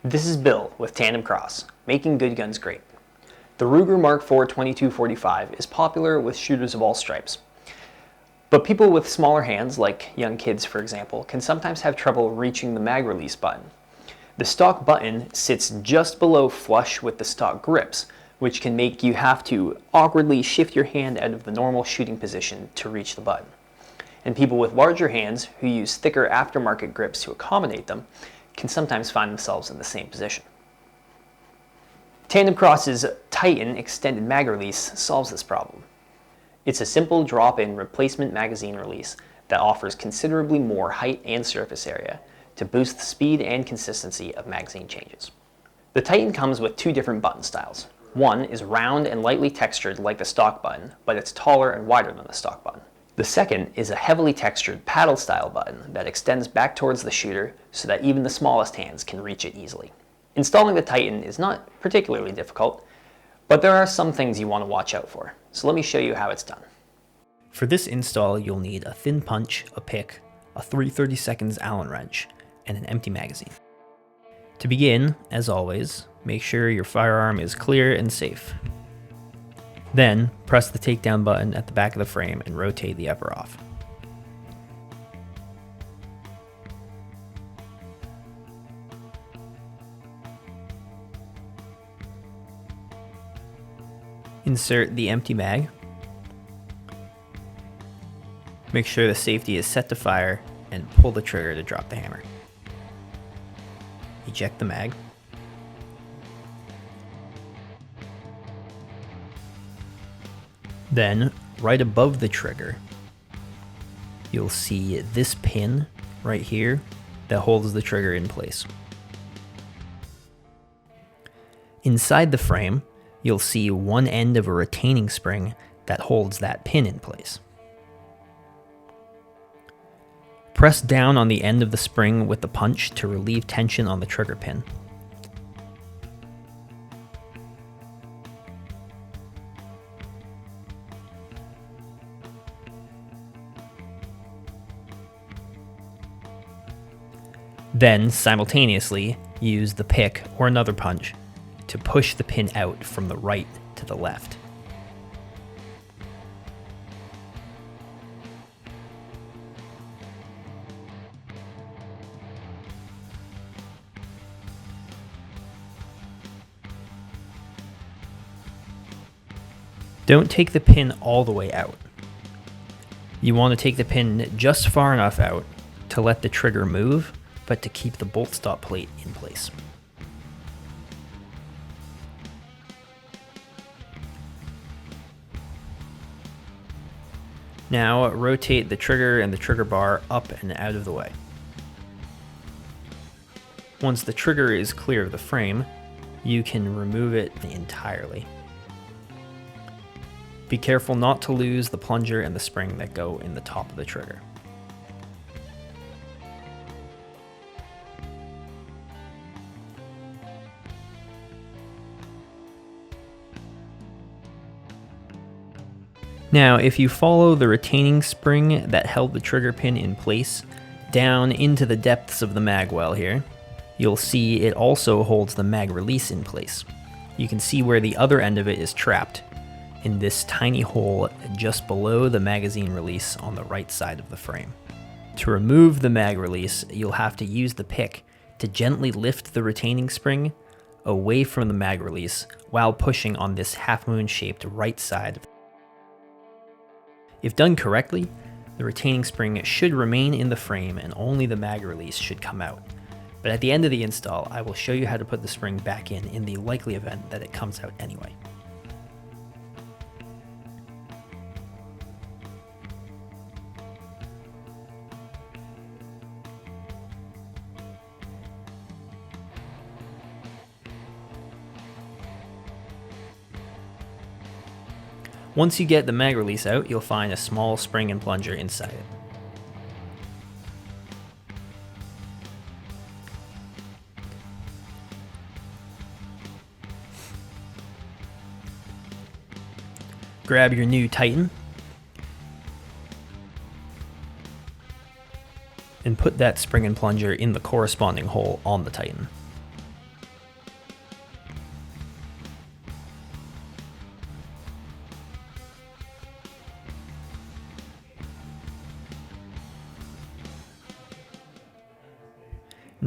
This is Bill with TANDEMKROSS, making good guns great. The Ruger Mark IV 2245 is popular with shooters of all stripes. But people with smaller hands, like young kids for example, can sometimes have trouble reaching the mag release button. The stock button sits just below flush with the stock grips, which can make you have to awkwardly shift your hand out of the normal shooting position to reach the button. And people with larger hands who use thicker aftermarket grips to accommodate them can sometimes find themselves in the same position. TANDEMKROSS's Titan extended mag release solves this problem. It's a simple drop-in replacement magazine release that offers considerably more height and surface area to boost the speed and consistency of magazine changes. The Titan comes with two different button styles. One is round and lightly textured like the stock button, but it's taller and wider than the stock button. The second is a heavily textured paddle-style button that extends back towards the shooter so that even the smallest hands can reach it easily. Installing the Titan is not particularly difficult, but there are some things you want to watch out for, so let me show you how it's done. For this install, you'll need a thin punch, a pick, a 3/32 Allen wrench, and an empty magazine. To begin, as always, make sure your firearm is clear and safe. Then, press the takedown button at the back of the frame and rotate the upper off. Insert the empty mag. Make sure the safety is set to fire and pull the trigger to drop the hammer. Eject the mag. Then, right above the trigger, you'll see this pin right here that holds the trigger in place. Inside the frame, you'll see one end of a retaining spring that holds that pin in place. Press down on the end of the spring with the punch to relieve tension on the trigger pin. Then, simultaneously, use the pick or another punch to push the pin out from the right to the left. Don't take the pin all the way out. You want to take the pin just far enough out to let the trigger move, but to keep the bolt stop plate in place. Now rotate the trigger and the trigger bar up and out of the way. Once the trigger is clear of the frame, you can remove it entirely. Be careful not to lose the plunger and the spring that go in the top of the trigger. Now, if you follow the retaining spring that held the trigger pin in place down into the depths of the mag well here, you'll see it also holds the mag release in place. You can see where the other end of it is trapped in this tiny hole just below the magazine release on the right side of the frame. To remove the mag release, you'll have to use the pick to gently lift the retaining spring away from the mag release while pushing on this half-moon shaped right side. If done correctly, the retaining spring should remain in the frame and only the mag release should come out. But at the end of the install, I will show you how to put the spring back in the likely event that it comes out anyway. Once you get the mag release out, you'll find a small spring and plunger inside it. Grab your new Titan and put that spring and plunger in the corresponding hole on the Titan.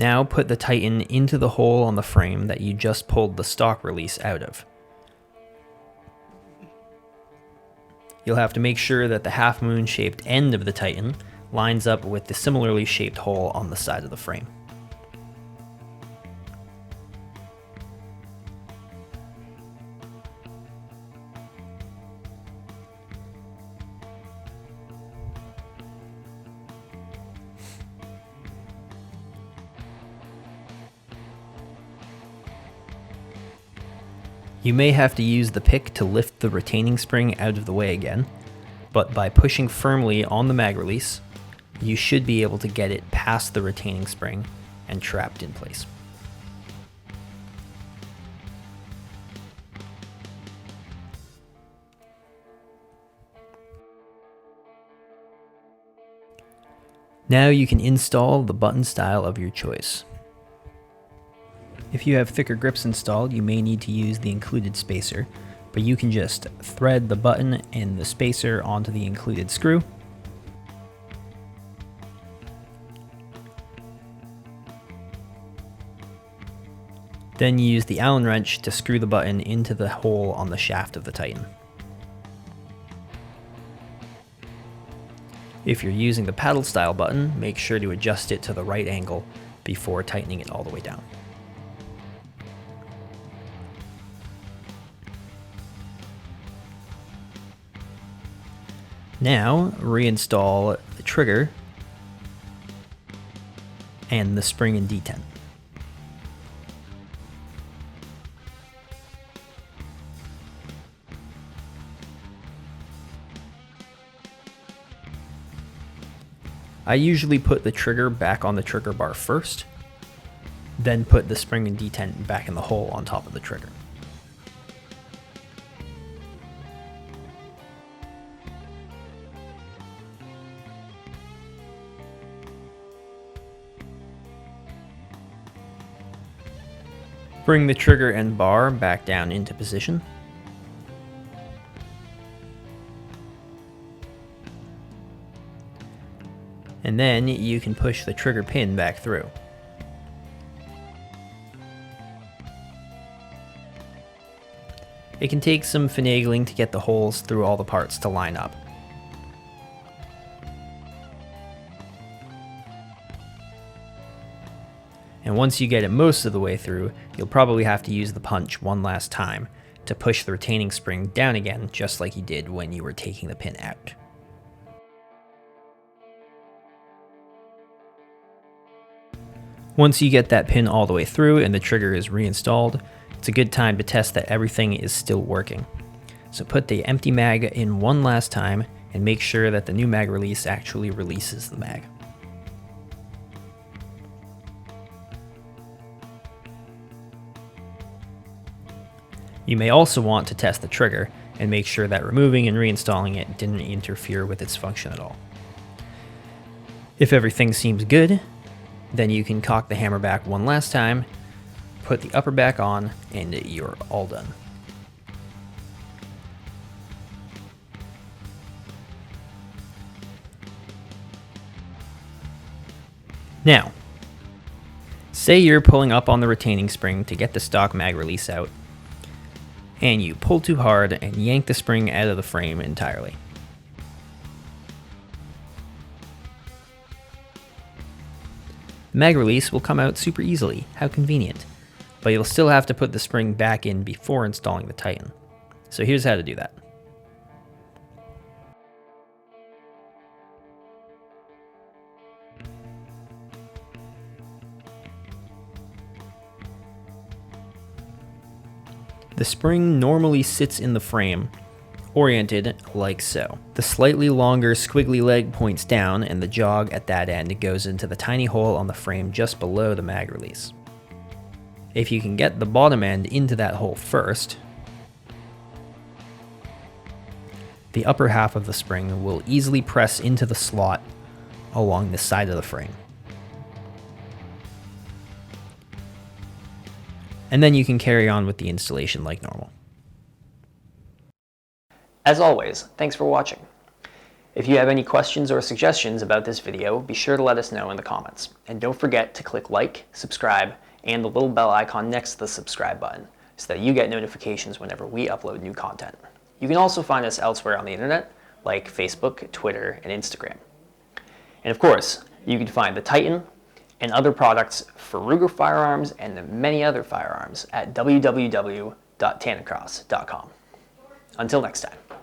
Now put the Titan into the hole on the frame that you just pulled the stock release out of. You'll have to make sure that the half moon shaped end of the Titan lines up with the similarly shaped hole on the side of the frame. You may have to use the pick to lift the retaining spring out of the way again, but by pushing firmly on the mag release, you should be able to get it past the retaining spring and trapped in place. Now you can install the button style of your choice. If you have thicker grips installed, you may need to use the included spacer, but you can just thread the button and the spacer onto the included screw. Then use the Allen wrench to screw the button into the hole on the shaft of the Titan. If you're using the paddle style button, make sure to adjust it to the right angle before tightening it all the way down. Now, reinstall the trigger and the spring and detent. I usually put the trigger back on the trigger bar first, then put the spring and detent back in the hole on top of the trigger. Bring the trigger and bar back down into position. And then you can push the trigger pin back through. It can take some finagling to get the holes through all the parts to line up. And once you get it most of the way through, you'll probably have to use the punch one last time to push the retaining spring down again, just like you did when you were taking the pin out. Once you get that pin all the way through and the trigger is reinstalled, it's a good time to test that everything is still working. So put the empty mag in one last time and make sure that the new mag release actually releases the mag. You may also want to test the trigger and make sure that removing and reinstalling it didn't interfere with its function at all. If everything seems good, then you can cock the hammer back one last time, put the upper back on, and you're all done. Now, say you're pulling up on the retaining spring to get the stock mag release out, and you pull too hard and yank the spring out of the frame entirely. The mag release will come out super easily, how convenient, but you'll still have to put the spring back in before installing the Titan. So here's how to do that. The spring normally sits in the frame, oriented like so. The slightly longer squiggly leg points down, and the jog at that end goes into the tiny hole on the frame just below the mag release. If you can get the bottom end into that hole first, the upper half of the spring will easily press into the slot along the side of the frame. And then you can carry on with the installation like normal. As always, thanks for watching. If you have any questions or suggestions about this video, be sure to let us know in the comments. And don't forget to click like, subscribe, and the little bell icon next to the subscribe button so that you get notifications whenever we upload new content. You can also find us elsewhere on the internet, like Facebook, Twitter, and Instagram. And of course, you can find the Titan and other products for Ruger firearms and many other firearms at www.tandemkross.com. Until next time.